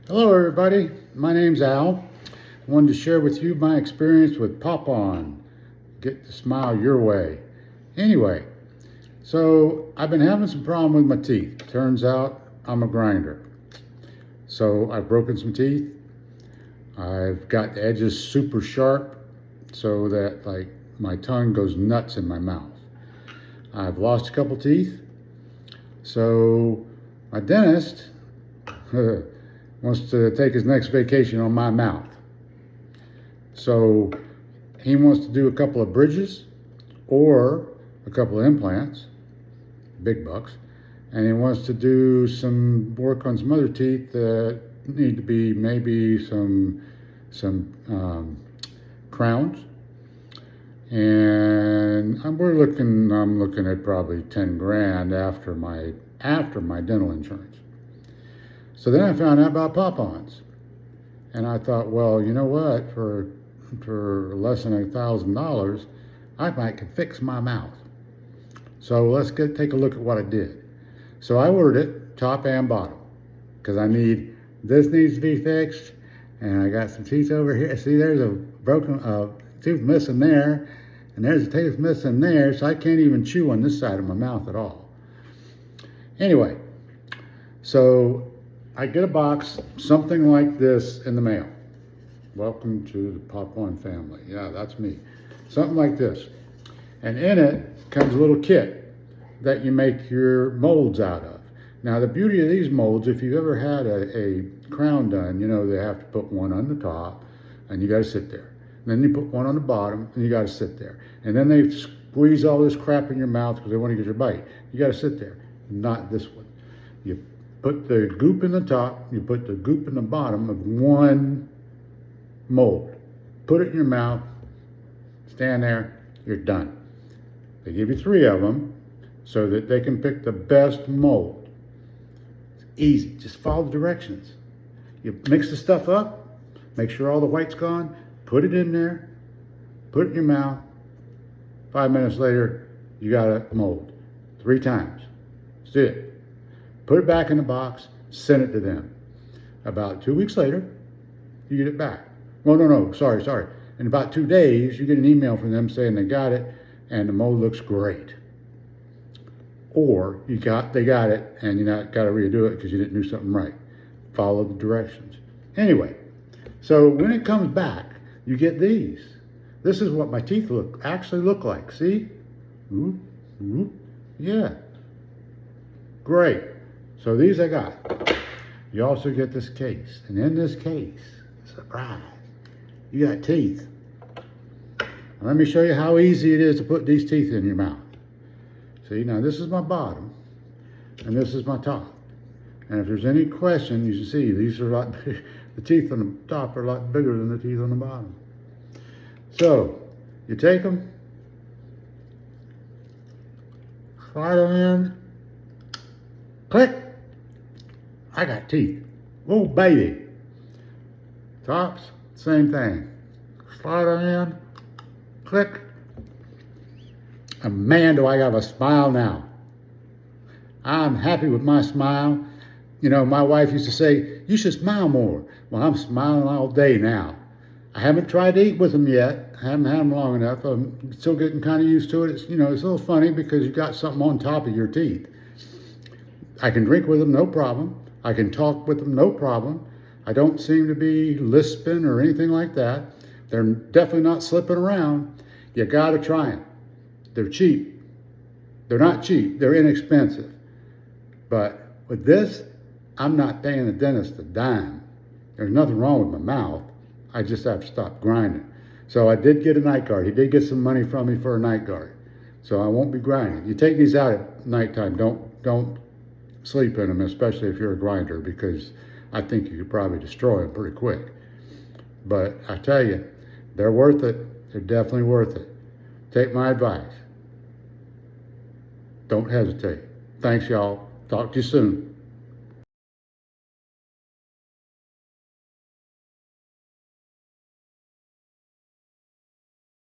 Hello everybody, my name's Al. I wanted to share with you my experience with Pop-On. Get the smile your way. Anyway, so I've been having some problem with my teeth. Turns out I'm a grinder. So I've broken some teeth. I've got the edges super sharp so that like my tongue goes nuts in my mouth. I've lost a couple teeth. So my dentist wants to take his next vacation on my mouth. So he wants to do a couple of bridges or a couple of implants, big bucks, and he wants to do some work on some other teeth that need to be maybe some crowns. And I'm looking at probably 10 grand after my dental insurance. So then I found out about Pop-Ons, and I thought, well, you know what? For less than $1,000, I might can fix my mouth. So let's take a look at what I did. So I ordered it top and bottom because this needs to be fixed, and I got some teeth over here. See, there's a broken tooth missing there, and there's a tooth missing there, so I can't even chew on this side of my mouth at all. Anyway, so I get a box, something like this in the mail. Welcome to the Pop-On family. Yeah, that's me. Something like this. And in it comes a little kit that you make your molds out of. Now, the beauty of these molds, if you've ever had a crown done, you know they have to put one on the top, and you got to sit there. And then you put one on the bottom, and you got to sit there. And then they squeeze all this crap in your mouth because they want to get your bite. You got to sit there. Not this one. You put the goop in the top, you put the goop in the bottom of one mold. Put it in your mouth, stand there, you're done. They give you 3 of them so that they can pick the best mold. It's easy, just follow the directions. You mix the stuff up, make sure all the white's gone, put it in there, put it in your mouth. 5 minutes later, you got a mold. 3 times. That's it. Put it back in the box, send it to them. About 2 weeks later, you get it back. Well, no, sorry. In about 2 days, you get an email from them saying they got it and the mold looks great. Or they got it and you not got to redo it because you didn't do something right. Follow the directions. Anyway, so when it comes back, you get these. This is what my teeth actually look like. See? Yeah. Great. So these I got. You also get this case. And in this case, surprise, you got teeth. Now let me show you how easy it is to put these teeth in your mouth. See, now this is my bottom, and this is my top. And if there's any question, you should see these are a lot bigger. The teeth on the top are a lot bigger than the teeth on the bottom. So, you take them, slide them in, click. I got teeth. Oh, baby. Tops, same thing. Slide them in, click. And man, do I have a smile now. I'm happy with my smile. You know, my wife used to say, you should smile more. Well, I'm smiling all day now. I haven't tried to eat with them yet. I haven't had them long enough. I'm still getting kind of used to it. It's, you know, it's a little funny because you got something on top of your teeth. I can drink with them, no problem. I can talk with them, no problem. I don't seem to be lisping or anything like that. They're definitely not slipping around. You gotta try them. They're cheap. They're not cheap, they're inexpensive. But with this, I'm not paying the dentist a dime. There's nothing wrong with my mouth. I just have to stop grinding. So I did get a night guard. He did get some money from me for a night guard. So I won't be grinding. You take these out at nighttime. Don't sleep in them, especially if you're a grinder, because I think you could probably destroy them pretty quick. But I tell you, they're worth it. They're definitely worth it. Take my advice. Don't hesitate. Thanks, y'all. Talk to you soon.